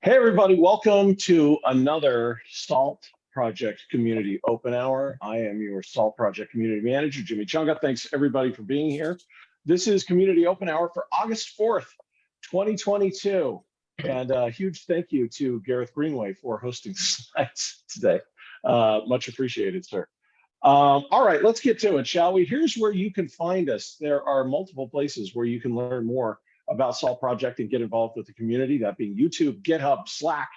Hey, everybody, welcome to another SALT Project Community Open Hour. I am your SALT Project Community Manager, Jimmy Chunga. Thanks, everybody, for being here. This is Community Open Hour for August 4th, 2022. And a huge thank you to Gareth Greenway for hosting slides today. Much appreciated, sir. All right, let's get to it, shall we? Here's where you can find us. There are multiple places where you can learn more about SALT Project and get involved with the community, that being YouTube, GitHub, Slack,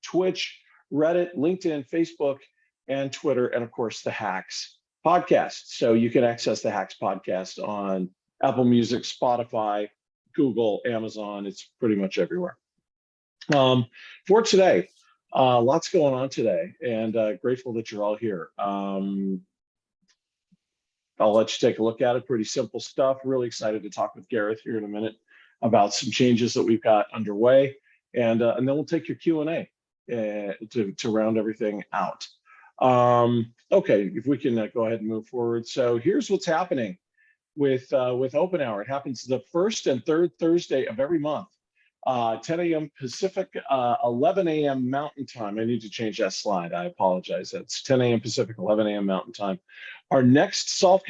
Twitch, Reddit, LinkedIn, Facebook, and Twitter, and of course, the Hacks podcast. So you can access the Hacks podcast on Apple Music, Spotify, Google, Amazon. It's pretty much everywhere. For today, lots going on today, and grateful that you're all here. I'll let you take a look at it. Pretty simple stuff. Really excited to talk with Gareth here in a minute about some changes that we've got underway, and then we'll take your Q&A to round everything out. Okay, if we can go ahead and move forward. So here's what's happening with Open Hour. It happens the first and third Thursday of every month. 10 a.m. Pacific, 11 a.m. Mountain Time. I need to change that slide. I apologize. That's 10 a.m. Pacific, 11 a.m. Mountain Time. Our next SALT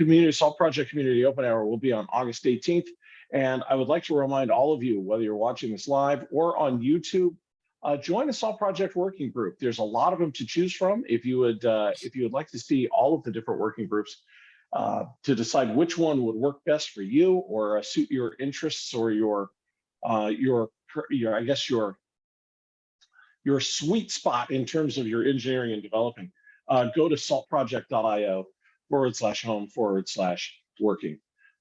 Project Community Open Hour will be on August 18th. And I would like to remind all of you, whether you're watching this live or on YouTube, join the SALT Project working group. There's a lot of them to choose from. If you would like to see all of the different working groups to decide which one would work best for you or suit your interests or your sweet spot in terms of your engineering and developing, go to saltproject.io/home/working.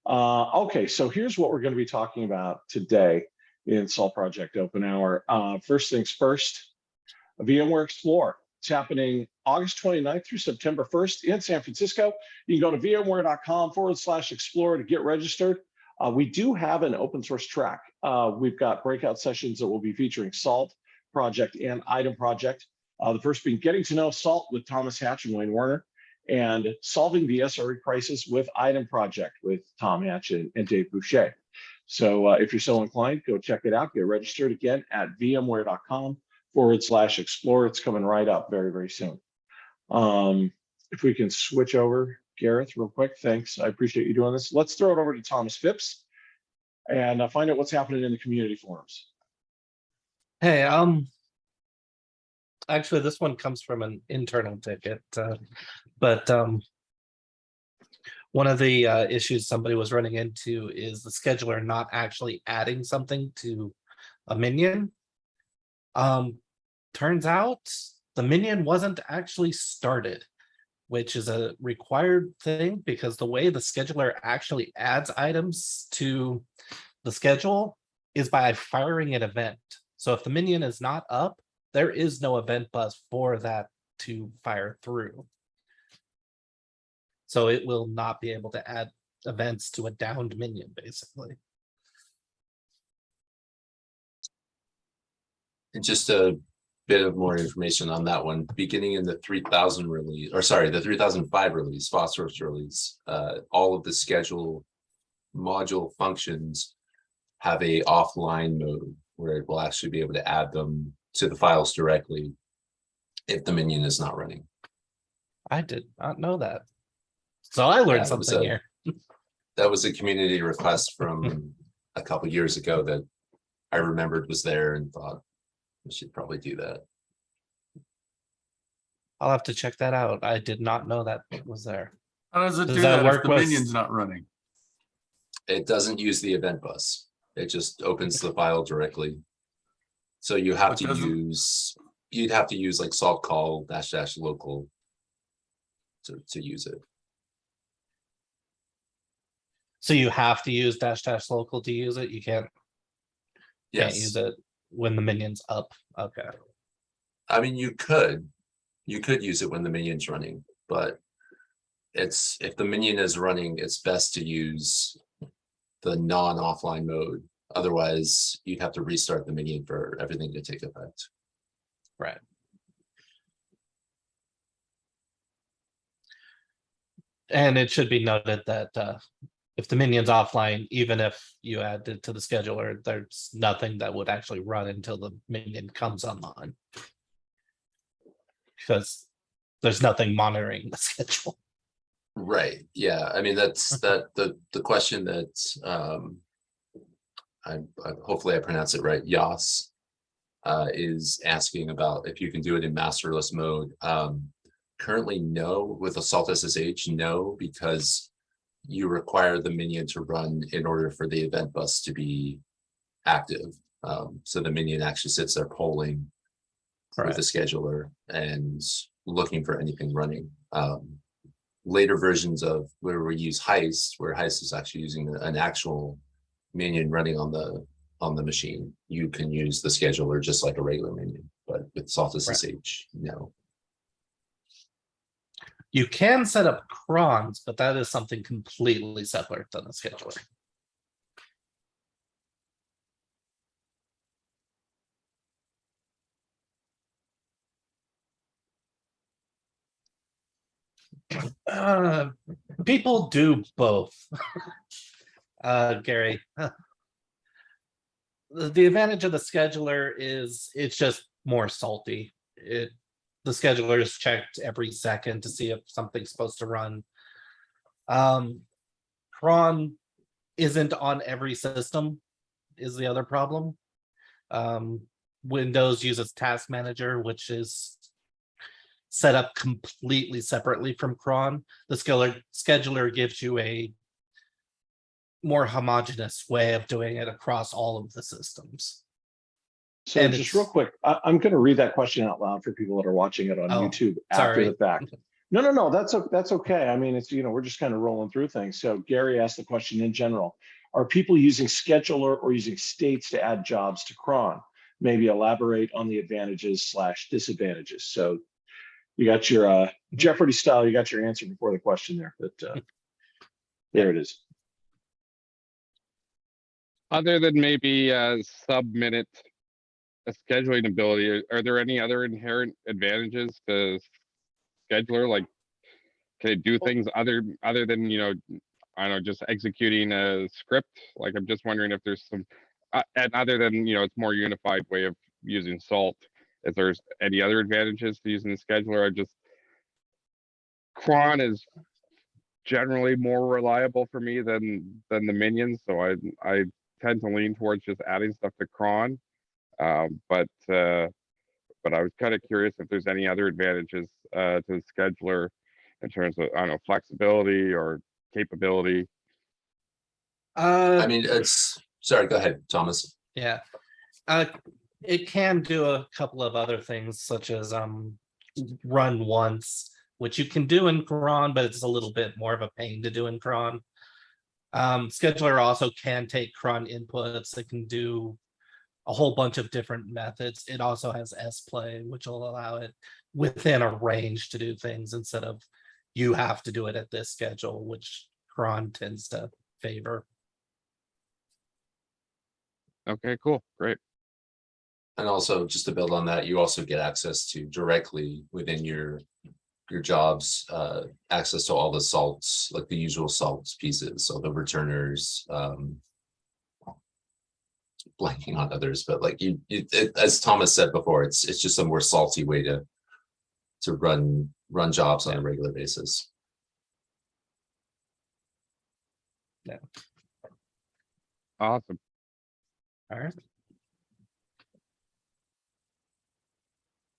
Okay, so here's what we're going to be talking about today in SALT Project Open Hour. First things first, VMware Explore. It's happening August 29th through September 1st in San Francisco. You can go to vmware.com/explore to get registered. We do have an open source track. We've got breakout sessions that will be featuring SALT Project and Item Project. The first being Getting to Know SALT with Thomas Hatch and Wayne Werner, and Solving the SRE Crisis with Item Project with Tom Hatch and Dave Boucher. So if you're so inclined, go check it out. Get registered again at vmware.com/explore. It's coming right up very, very soon. If we can switch over, Gareth, real quick. Thanks. I appreciate you doing this. Let's throw it over to Thomas Phipps and find out what's happening in the community forums. Hey, actually, this one comes from an internal ticket, but one of the issues somebody was running into is the scheduler not actually adding something to a minion. Turns out the minion wasn't actually started, which is a required thing because the way the scheduler actually adds items to the schedule is by firing an event. So if the minion is not up, there is no event bus for that to fire through. So it will not be able to add events to a downed minion, basically. And just a bit of more information on that one. Beginning in the 3000 release, or sorry, the 3005 release, phosphorus release, all of the schedule module functions have a offline mode where it will actually be able to add them to the files directly if the minion is not running. I did not know that. So I learned something here. That was a community request from a couple years ago that I remembered was there and thought we should probably do that. I'll have to check that out. I did not know that was there. How does it do that if the minion's not running? It doesn't use the event bus. It just opens the file directly. So you have to use, you'd have to use like salt call -- local to use it. So you have to use -- local to use it. You can't use it when the minion's up. Okay. I mean, you could use it when the minion's running, but it's if the minion is running, it's best to use the non-offline mode. Otherwise, you'd have to restart the minion for everything to take effect. Right. And it should be noted that if the minion's offline, even if you add it to the scheduler, there's nothing that would actually run until the minion comes online. Because there's nothing monitoring the schedule. Right, yeah, I mean, that's the question that I hopefully I pronounce it right, Yas is asking about if you can do it in masterless mode. Currently, no, with Assault SSH, no, because you require the minion to run in order for the event bus to be active. So the minion actually sits there polling with the scheduler and looking for anything running. Later versions of where we use Heist, where Heist is actually using an actual minion running on the machine, you can use the scheduler just like a regular minion, but with Salt SSH, no. You can set up crons, but that is something completely separate than the scheduler. People do both. Gary. The advantage of the scheduler is it's just more salty. The scheduler is checked every second to see if something's supposed to run. Cron isn't on every system is the other problem. Windows uses Task Manager, which is set up completely separately from cron. The scheduler gives you a more homogeneous way of doing it across all of the systems. So And just it's- real quick, I'm going to read that question out loud for people that are watching it on Oh, YouTube after sorry. the fact. No, that's okay. I mean, it's, we're just kind of rolling through things. So Gary asked the question in general, are people using scheduler or using states to add jobs to cron? Maybe elaborate on the advantages / disadvantages. So you got your Jeopardy style, you got your answer before the question there, but there it is. Other than maybe sub-minute scheduling ability, are there any other inherent advantages to scheduler? Like, can it do things other than, I don't know, just executing a script? Like, I'm just wondering if there's some, and other than, it's more unified way of using Salt, if there's any other advantages to using the scheduler. Cron is generally more reliable for me than the minions, so I tend to lean towards just adding stuff to cron. But I was kind of curious if there's any other advantages to the scheduler in terms of, I don't know, flexibility or capability. I mean, it's sorry, go ahead, Thomas. Yeah. It can do a couple of other things, such as run once, which you can do in cron, but it's a little bit more of a pain to do in cron. Scheduler also can take cron inputs. It can do a whole bunch of different methods. It also has S-play, which will allow it within a range to do things instead of you have to do it at this schedule, which cron tends to favor. Okay, cool, great. And also, just to build on that, you also get access to directly within your jobs, access to all the salts, like the usual salts pieces, so the returners, blanking on others, but like as Thomas said before, it's just a more salty way to run jobs on a regular basis. Yeah. Awesome. All right.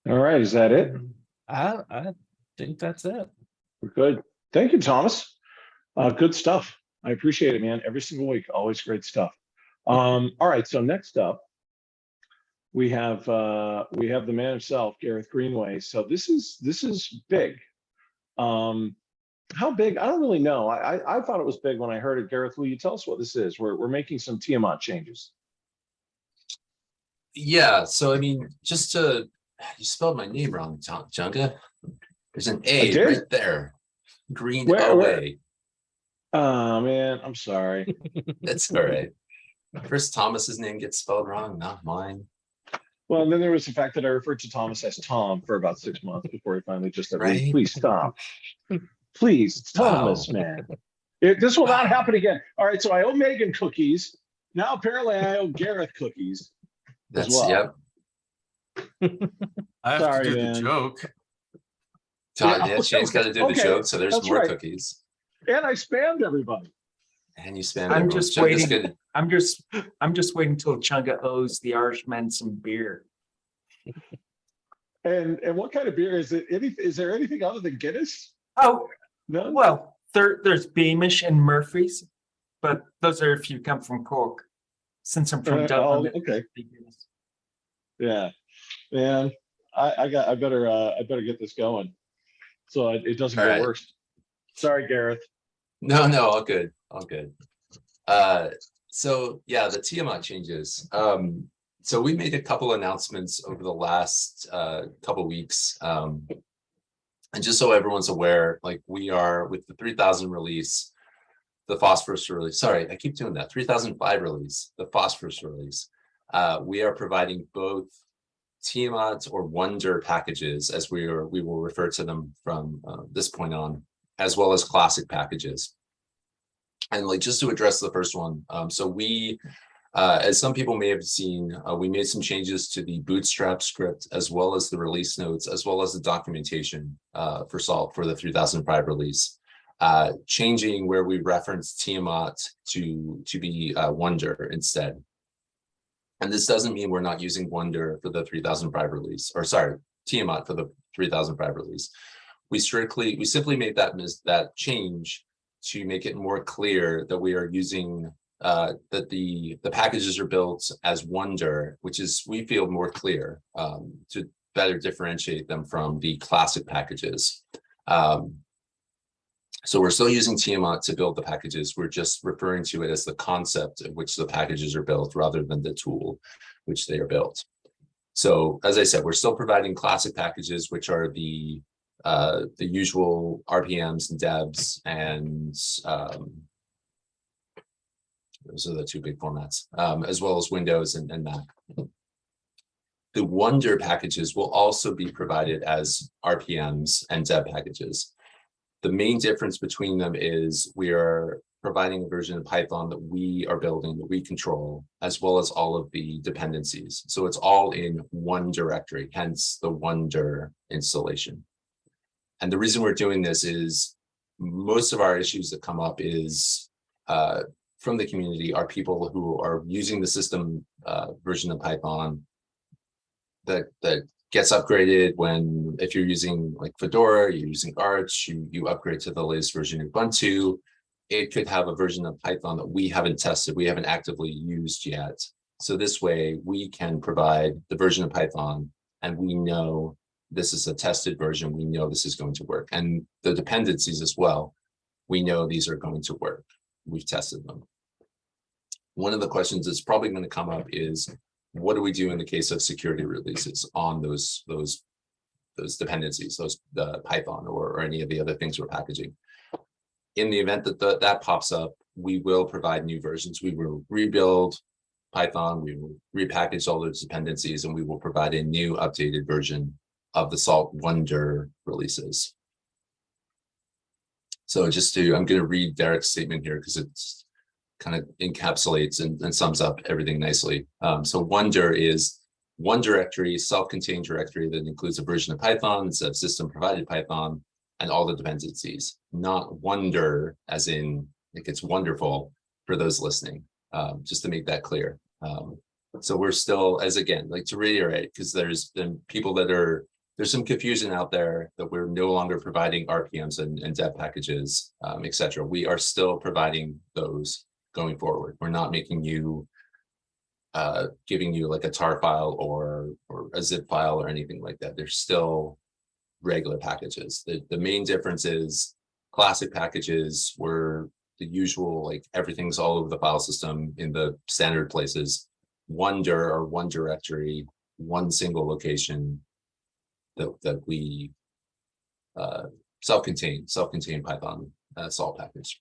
All right, is that it? I think that's it. We're good. Thank you, Thomas. Good stuff. I appreciate it, man. Every single week, always great stuff. All right, so next up, we have the man himself, Gareth Greenway. So this is big. How big? I don't really know. I thought it was big when I heard it. Gareth, will you tell us what this is? We're making some Tiamat changes. Yeah, so I mean, you spelled my name wrong, Junga. There's an A right there. Green away. Oh man, I'm sorry. That's all right. First Thomas's name gets spelled wrong, not mine. Well, and then there was the fact that I referred to Thomas as Tom for about 6 months before he finally just said, Right. please stop. Please, it's Thomas, man. This will not happen again. All right, so I owe Megan cookies. Now apparently I owe Gareth cookies as That's, well. yep. I have Sorry, to do man. the joke. Yeah, Shane's got to do the okay, joke, so there's that's more right. cookies. And I spammed everybody. And you spam I'm everyone. just Chug is waiting. good. I'm just waiting till Chunga owes the Irishman some beer. And what kind of beer is it? Is there anything other than Guinness? Oh, No. well, there's Beamish and Murphy's, but those are if you come from Cork. Since I'm from Dublin. Okay. Yeah, man. I better get this going, so it doesn't All get right. worse. Sorry, Gareth. No, all good, all good. So yeah, the Tiamat changes. So we made a couple announcements over the last couple weeks. And just so everyone's aware, like we are with the 3000 release, the phosphorus release. Sorry, I keep doing that. 3005 release, the phosphorus release. We are providing both Tiamat or Wonder packages, as we will refer to them from this point on, as well as classic packages. And like just to address the first one, so we, as some people may have seen, we made some changes to the Bootstrap script, as well as the release notes, as well as the documentation for SALT for the 3005 release, changing where we reference Tiamat to be Wonder instead. And this doesn't mean we're not using Wonder for the 3005 release, or sorry, Tiamat for the 3005 release. We simply made that change to make it more clear that we are using that the packages are built as Wonder, which is, we feel, more clear to better differentiate them from the classic packages. So we're still using Tiamat to build the packages. We're just referring to it as the concept of which the packages are built rather than the tool which they are built. So as I said, we're still providing classic packages, which are the usual RPMs and devs, and those are the two big formats, as well as Windows and Mac. The Wonder packages will also be provided as RPMs and dev packages. The main difference between them is we are providing a version of Python that we are building, that we control, as well as all of the dependencies. So it's all in one directory, hence the Wonder installation. And the reason we're doing this is most of our issues that come up is from the community are people who are using the system version of Python that gets upgraded when, if you're using like Fedora, you're using Arch, you upgrade to the latest version of Ubuntu, it could have a version of Python that we haven't tested, we haven't actively used yet. So this way we can provide the version of Python and we know this is a tested version, we know this is going to work. And the dependencies as well, we know these are going to work. We've tested them. One of the questions that's probably going to come up is, what do we do in the case of security releases on those dependencies, the Python or any of the other things we're packaging? In the event that that pops up, we will provide new versions. We will rebuild Python, we will repackage all those dependencies, and we will provide a new updated version of the SALT Wonder releases. So just I'm going to read Derek's statement here because it's kind of encapsulates and sums up everything nicely. So Wonder is one directory, self-contained directory that includes a version of Python instead of system provided Python and all the dependencies, not Wonder as in like it's wonderful for those listening, just to make that clear. So we're still, as again, like to reiterate, because there's been people there's some confusion out there that we're no longer providing RPMs and dev packages, etc. We are still providing those going forward. We're not making you, giving you like a tar file or a zip file or anything like that. They're still regular packages. The main difference is classic packages were the usual, like everything's all over the file system in the standard places. Wonder or one directory, one single location that we self-contained Python SALT package.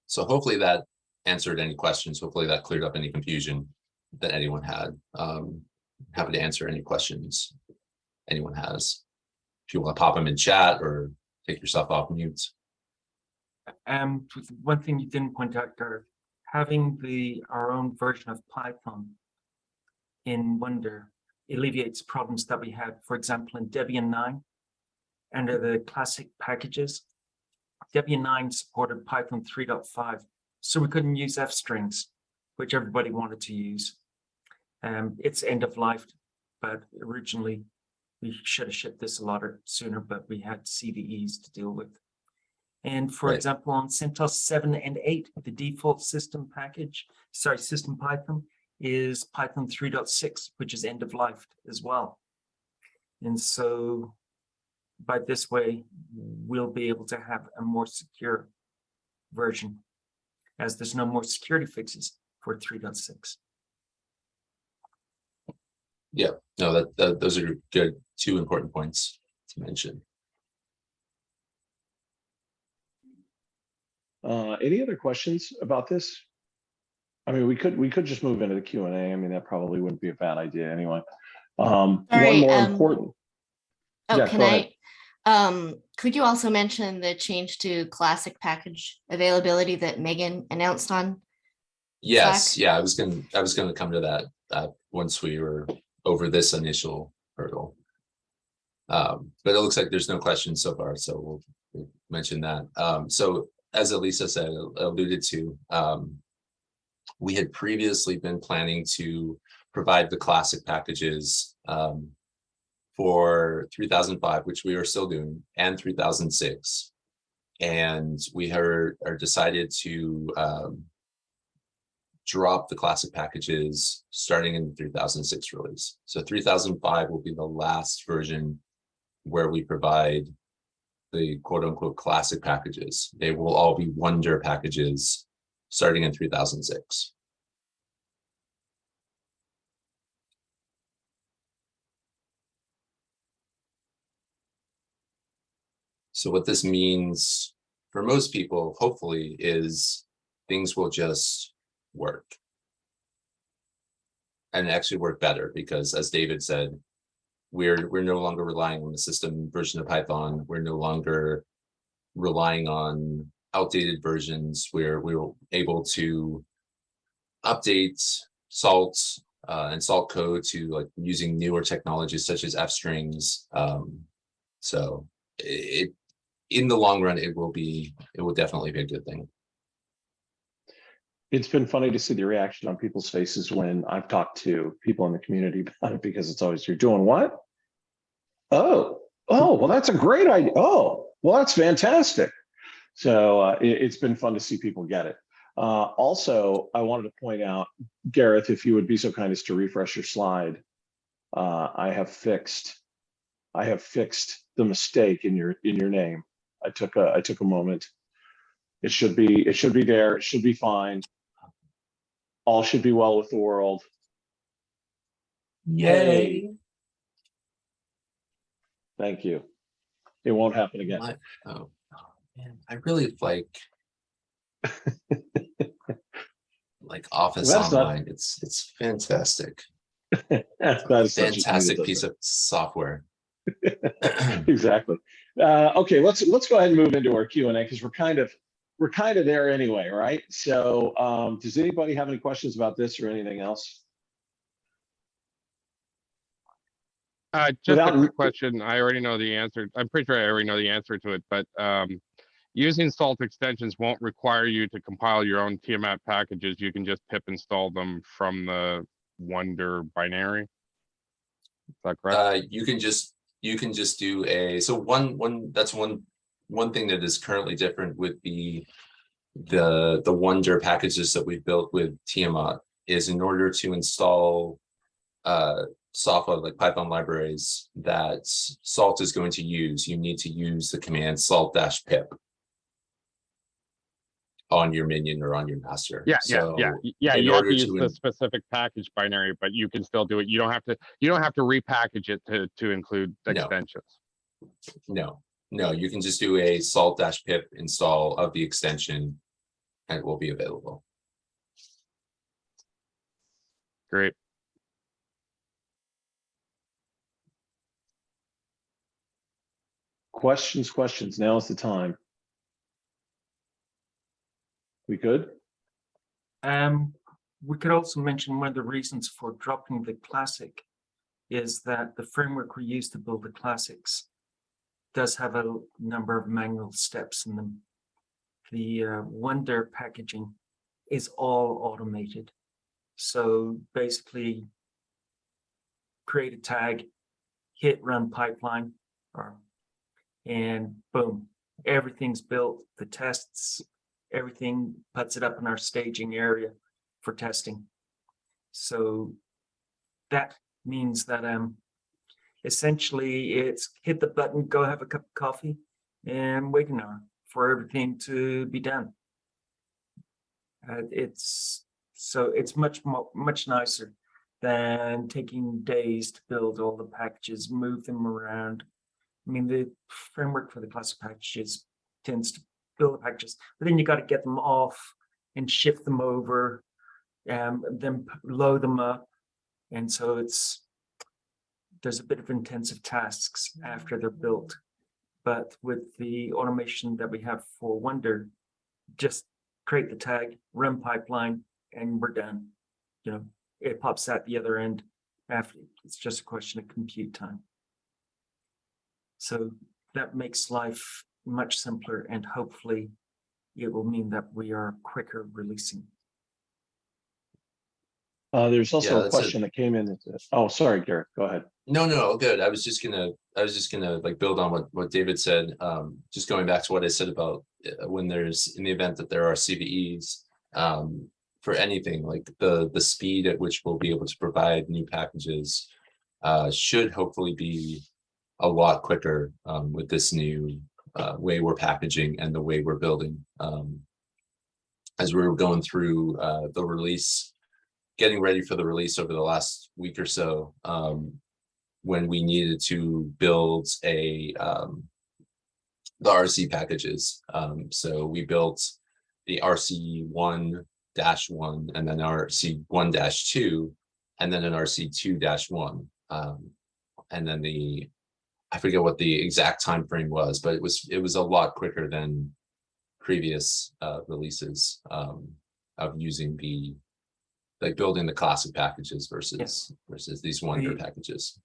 So hopefully that answered any questions. Hopefully that cleared up any confusion that anyone had. Happy to answer any questions anyone has. If you want to pop them in chat or take yourself off mute. One thing you didn't point out, Gareth, having our own version of Python in Wonder alleviates problems that we had, for example, in Debian 9, under the classic packages. Debian 9 supported Python 3.5, so we couldn't use F strings, which everybody wanted to use. It's end of life, but originally we should have shipped this a lot sooner, but we had CVEs to deal with. And for Right. example, on CentOS 7 and 8, the default system Python is Python 3.6, which is end of life as well. And so by this way, we'll be able to have a more secure version, as there's no more security fixes for 3.6. Yeah, no, those are good, 2 important points to mention. Any other questions about this? I mean, we could just move into the Q&A. I mean, that probably wouldn't be a bad idea anyway. One Sorry, more important. Oh, Yeah, can go ahead. could you also mention the change to classic package availability that Megan announced on? Yes, Slack? yeah, I was gonna come to that once we were over this initial hurdle. But it looks like there's no questions so far, so we'll mention that. So as Elisa said, alluded to, we had previously been planning to provide the classic packages for 3005, which we are still doing, and 3006. And we are decided to drop the classic packages starting in the 3006 release. So 3005 will be the last version where we provide the quote unquote classic packages. They will all be Wonder packages starting in 3006. So what this means for most people, hopefully, is things will just work. And actually work better, because as David said, we're no longer relying on the system version of Python. We're no longer relying on outdated versions where we were able to update Salt and Salt code to like using newer technologies such as F strings. So it in the long run, it will definitely be a good thing. It's been funny to see the reaction on people's faces when I've talked to people in the community about it, because it's always, you're doing what? Oh, well, that's a great idea. Oh, well, that's fantastic. So it's been fun to see people get it. Also, I wanted to point out, Gareth, if you would be so kind as to refresh your slide. I have fixed the mistake in your name. I took a moment. It should be there. It should be fine. All should be well with the world. Yay! Thank you. It won't happen again. Oh man, I really like Office That's not- Online. It's fantastic. that is such a Fantastic piece of software. Exactly. Okay, let's go ahead and move into our Q&A, because we're kind of there anyway, right? So does anybody have any questions about this or anything else? Just a quick question. I already know the answer. I'm pretty sure I already know the answer to it, but using Salt extensions won't require you to compile your own Tiamat packages. You can just pip install them from the Wonder binary. Is that correct? You can just do a, so one thing that is currently different with the Wonder packages that we've built with Tiamat is, in order to install software like Python libraries that Salt is going to use, you need to use the command salt-pip on your minion or on your master. Yeah. You have to use the to specific package binary, but you can still do it. You don't have to repackage it to include extensions. No, you can just do a salt-pip install of the extension and it will be available. Great. Questions. Now is the time. We good? We could also mention one of the reasons for dropping the classic is that the framework we use to build the classics does have a number of manual steps in them. The Wonder packaging is all automated. So basically, create a tag, hit run pipeline, and boom, everything's built. The tests, everything puts it up in our staging area for testing. So that means that essentially it's hit the button, go have a cup of coffee, and wait an hour for everything to be done. It's much nicer than taking days to build all the packages, move them around. I mean, the framework for the classic packages tends to build the packages, but then you got to get them off and shift them over, then load them up. And so there's a bit of intensive tasks after they're built. But with the automation that we have for Wonder, just create the tag, run pipeline, and we're done. You know, it pops at the other end after. It's just a question of compute time. So that makes life much simpler, and hopefully it will mean that we are quicker releasing. There's also Yeah, a question that came in. Oh, sorry, Garrett, go ahead. No, good. I was just gonna like build on what David said. Just going back to what I said about when in the event that there are CVEs, for anything, like the speed at which we'll be able to provide new packages should hopefully be a lot quicker with this new way we're packaging and the way we're building. As we were going through the release, getting ready for the release over the last week or so, when we needed to build the RC packages. So we built the RC1-1 and then RC1-2 and then an RC2-1. And then I forget what the exact time frame was, but it was a lot quicker than previous releases of using building the classic packages versus these Wonder packages.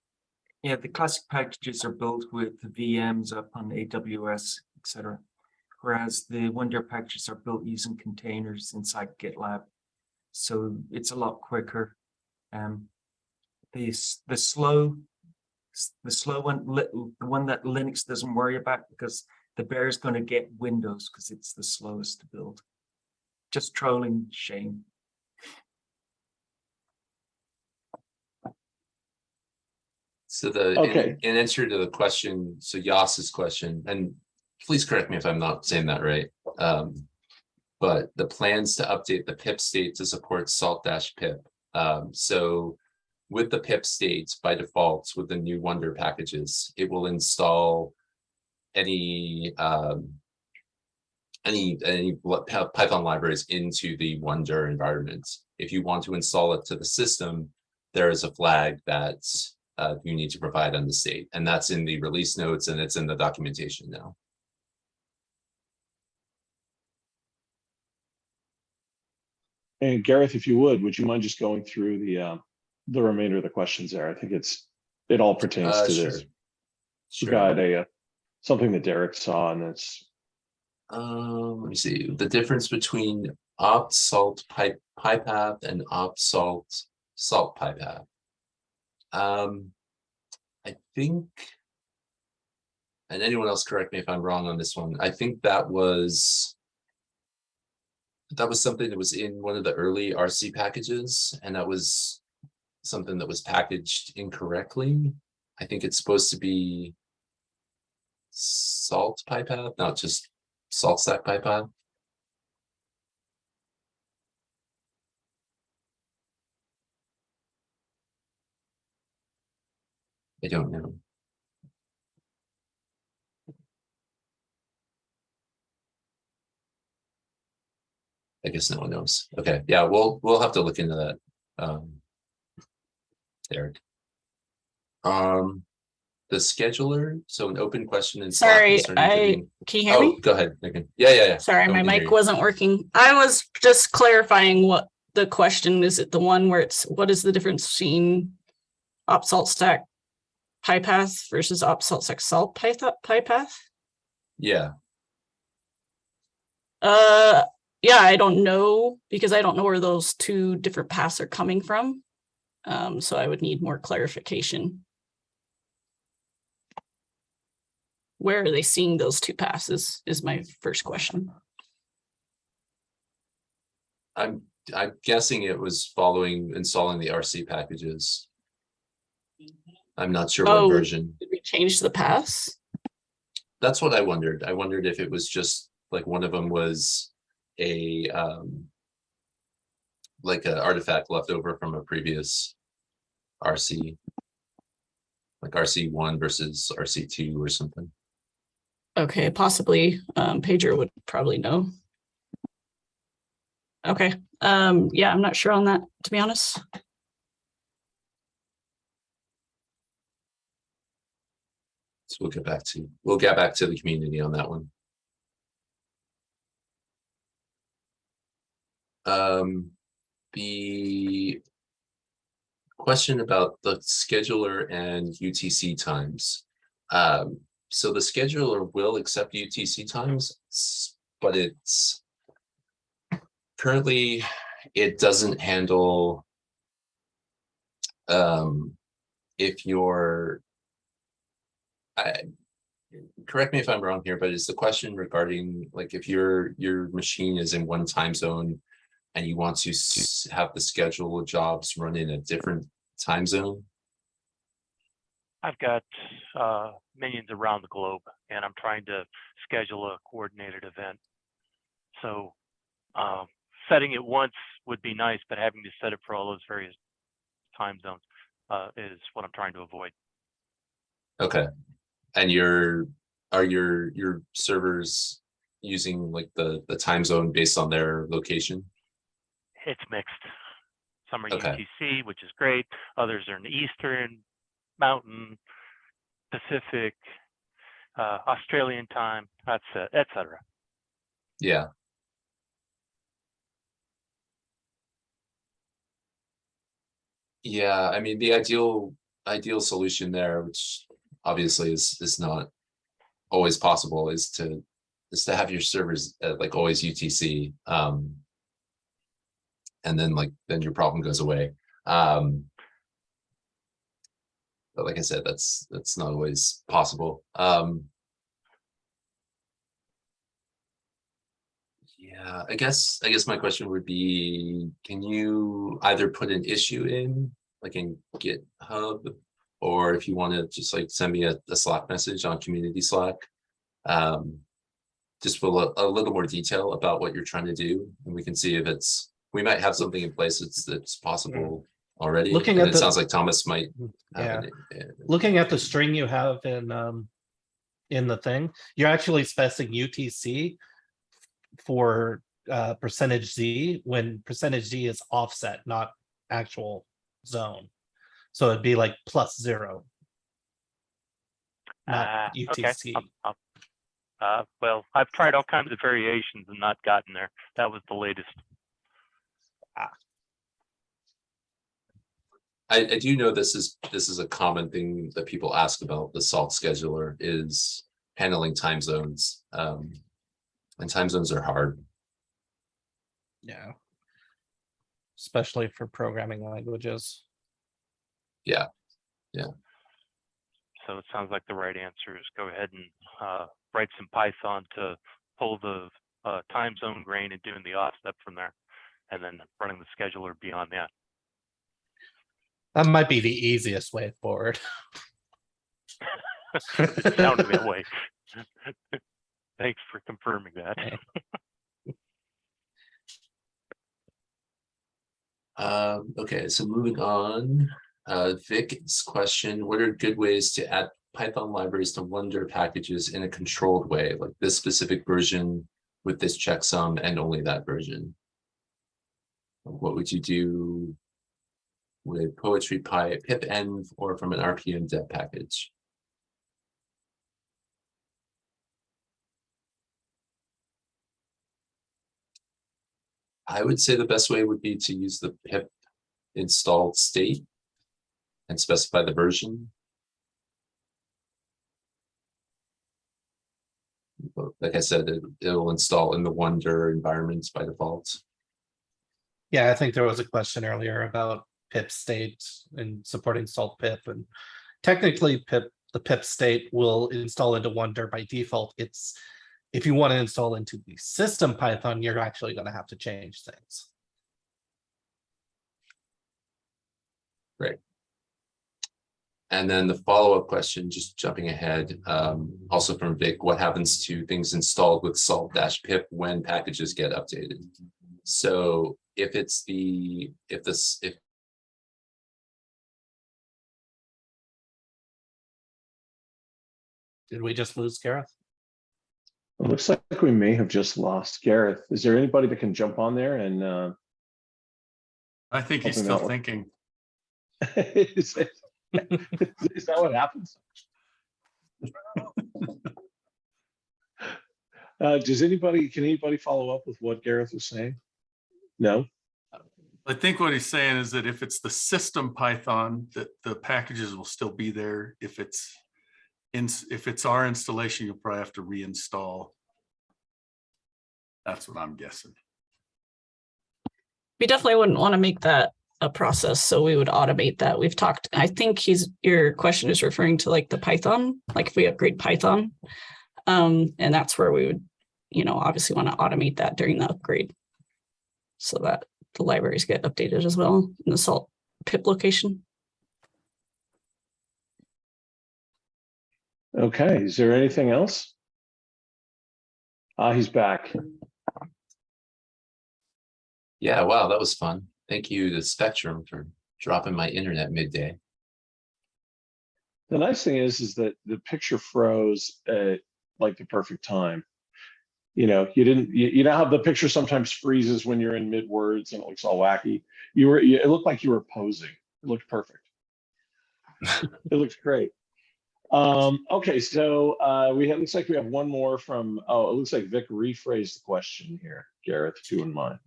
Yeah, the classic packages are built with the VMs up on AWS, etc. Whereas the Wonder packages are built using containers inside GitLab. So it's a lot quicker. The slow one, the one that Linux doesn't worry about, because the bear is going to get Windows because it's the slowest to build. Just trolling, shame. So Okay. in answer to the question, so Yas's question, and please correct me if I'm not saying that right. But the plans to update the pip state to support salt-pip. So with the pip state, by default, with the new Wonder packages, it will install any Python libraries into the Wonder environment. If you want to install it to the system, there is a flag that you need to provide on the state, and that's in the release notes and it's in the documentation now. And Gareth, if you would you mind just going through the remainder of the questions there? I think it all pertains to this. Sure. You got something that Derek saw, and it's let me see the difference between opt salt PyPath and opt salt PyPath. I think, and anyone else correct me if I'm wrong on this one, I think that was something that was in one of the early RC packages, and that was something that was packaged incorrectly. I think it's supposed to be salt PyPath, not just salt stack PyPath. I don't know. I guess no one knows. Okay, yeah, we'll have to look into that, Derek. the scheduler, so an open question in Slack Sorry, concerning Vivian- can you hear Oh, me? go ahead, Megan. Yeah. Sorry, No, my we can hear mic you. wasn't working. I was just clarifying what the question is. It the one where it's what is the difference between op salt stack PyPath versus op salt stack salt PyPath? Yeah, Yeah, I don't know because I don't know where those two different paths are coming from. So I would need more clarification. Where are they seeing those two passes is my first question. I'm guessing it was following installing the RC packages. I'm not sure what version. Did we change the paths? That's what I wondered. I wondered if it was just like one of them was a like an artifact left over from a previous RC, like RC1 versus RC2 or something. Okay, possibly. Pager would probably know. Okay. Yeah, I'm not sure on that, to be honest. So we'll get back to the community on that one. The question about the scheduler and UTC times. So the scheduler will accept UTC times, but it's currently it doesn't handle if you're correct me if I'm wrong here, but it's the question regarding like if your machine is in one time zone and you want to have the schedule jobs run in a different time zone. I've got minions around the globe, and I'm trying to schedule a coordinated event. So setting it once would be nice, but having to set it for all those various time zones is what I'm trying to avoid. Okay, and are your servers using like the time zone based on their location? It's mixed. Some are Okay. UTC, which is great. Others are in the Eastern, Mountain, Pacific, Australian time, that's it, etc. Yeah. Yeah, I mean the ideal solution there, which obviously is not always possible, is to have your servers at like always UTC, and then your problem goes away. But like I said, that's not always possible. Yeah, I guess my question would be, can you either put an issue in like in GitHub, or if you want to just like send me a Slack message on community Slack, just with a little more detail about what you're trying to do, and we can see if we might have something in place that's possible already. Looking and at it sounds like Thomas might have looking at the string you have in the thing, you're actually specifying UTC for percentage Z when percentage Z is offset, not actual zone. So it'd be like +0, not UTC. Okay. Well, I've tried all kinds of variations and not gotten there. That was the latest. I do know this is a common thing that people ask about the salt scheduler, is handling time zones, and time zones are hard. Yeah, especially for programming languages. Yeah. So it sounds like the right answer is go ahead and write some Python to pull the time zone grain and doing the offset from there, and then running the scheduler beyond that. That might be the easiest way forward. It sounded that way. Thanks for confirming that. Okay, so moving on, Vic's question: what are good ways to add Python libraries to Wonder packages in a controlled way, like this specific version with this checksum and only that version? What would you do with poetry pip env or from an RPM deb package? I would say the best way would be to use the pip installed state and specify the version. But like I said, it'll install in the Wonder environments by default. Yeah, I think there was a question earlier about pip state and supporting salt pip, and technically the pip state will install into Wonder by default. It's if you want to install into the system Python, you're actually going to have to change things. Great. And then the follow-up question, just jumping ahead, also from Vic, what happens to things installed with salt-pip when packages get updated? So if it's the, if Did we just lose Gareth? It looks like we may have just lost Gareth. Is there anybody that can jump on there and I think he's Something still that- thinking. is that what happens? Can anybody follow up with what Gareth was saying? No? I think what he's saying is that if it's the system Python, that the packages will still be there. If it's our installation, you'll probably have to reinstall. That's what I'm guessing. We definitely wouldn't want to make that a process, so we would automate that. We've talked, I think your question is referring to like the Python, like if we upgrade Python. And that's where we would, obviously want to automate that during the upgrade so that the libraries get updated as well in the salt pip location. Okay, is there anything else? He's back. Yeah, wow, that was fun. Thank you to Spectrum for dropping my internet midday. The nice thing is that the picture froze at like the perfect time. You know how the picture sometimes freezes when you're in mid words and it looks all wacky. It looked like you were posing. It looked perfect. It looks great. Okay, so looks like we have one more from, it looks like Vic rephrased the question here, Gareth, if you wouldn't mind.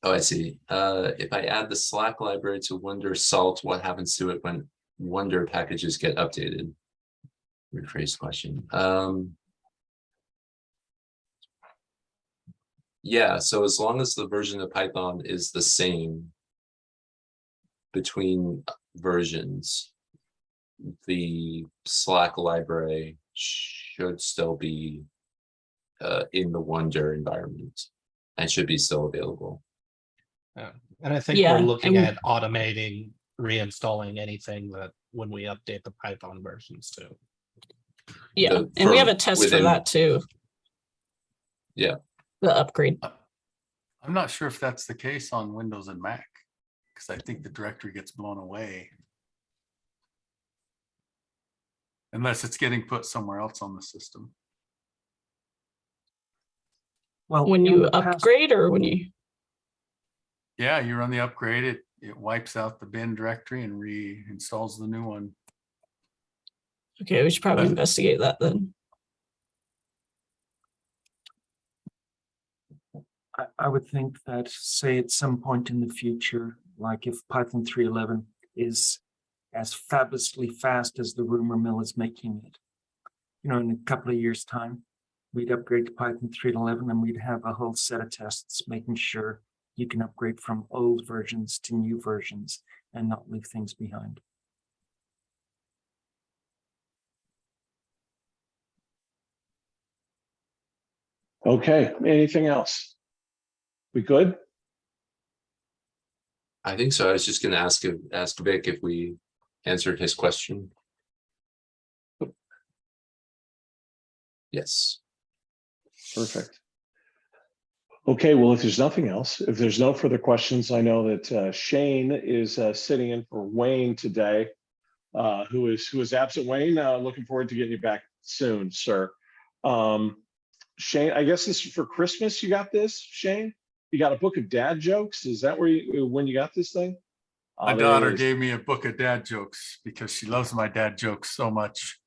Oh, I see. If I add the Slack library to Wonder Salt, what happens to it when Wonder packages get updated? Rephrase question. Yeah, so as long as the version of Python is the same between versions, the Slack library should still be in the Wonder environment and should be still available. And I think we're looking at automating reinstalling anything that when we update the Python versions too. Yeah, and we have a test for that too. Yeah. The upgrade. I'm not sure if that's the case on Windows and Mac, because I think the directory gets blown away. Unless it's getting put somewhere else on the system. Well, When in you the past- upgrade or when you. Yeah, you run the upgrade, it wipes out the bin directory and reinstalls the new one. Okay, we should probably investigate that then. I would think that, say, at some point in the future, like if Python 3.11 is as fabulously fast as the rumor mill is making it, in a couple of years' time, we'd upgrade to Python 3.11 and we'd have a whole set of tests making sure you can upgrade from old versions to new versions and not leave things behind. Okay, anything else? We good? I think so. I was just going to ask Vic if we answered his question. Yes. Perfect. Okay, well, if there's nothing else, if there's no further questions, I know that Shane is sitting in for Wayne today, who is absent. Wayne, looking forward to getting you back soon, sir. Shane, I guess this is for Christmas. You got this, Shane? You got a book of dad jokes? Is that when you got this thing? My daughter gave me a book of dad jokes because she loves my dad jokes so much.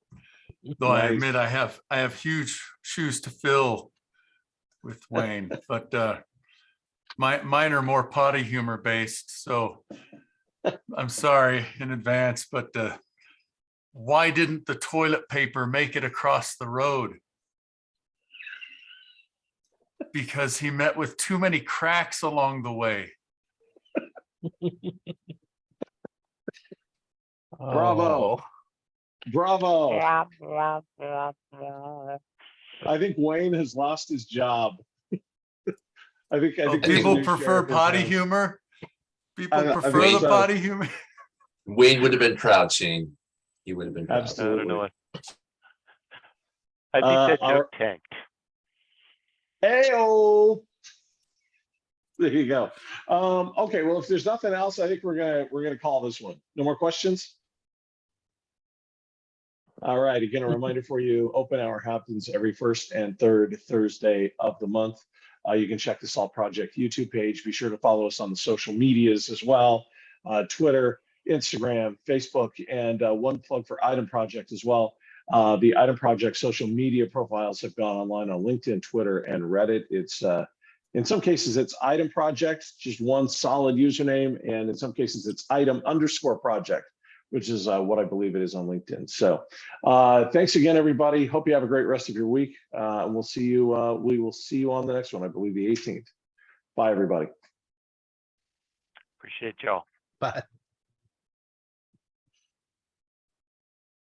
Though I admit I have huge shoes to fill with Wayne, but Mine are more potty humor based, so I'm sorry in advance, but why didn't the toilet paper make it across the road? Because he met with too many cracks along the way. Bravo. Oh, Bravo. I think Wayne has lost his job. I think Oh, there's a people new prefer sheriff in potty town. humor. People I prefer think the so. potty humor. Wayne would have been proud, Shane. He would have been proud. Absolutely. I don't know what. I think that joke tanked. Heyo. There you go. Okay, well, if there's nothing else, I think we're gonna call this one. No more questions? All right, again, a reminder for you, open hour happens every first and third Thursday of the month. You can check the Salt Project YouTube page. Be sure to follow us on the social medias as well, Twitter, Instagram, Facebook, and one plug for Item Project as well. The Item Project social media profiles have gone online on LinkedIn, Twitter, and Reddit. It's in some cases it's Item Project, just one solid username, and in some cases it's Item_Project, which is what I believe it is on LinkedIn. So thanks again, everybody. Hope you have a great rest of your week. And we'll see you. We will see you on the next one, I believe the 18th. Bye, everybody. Appreciate y'all. but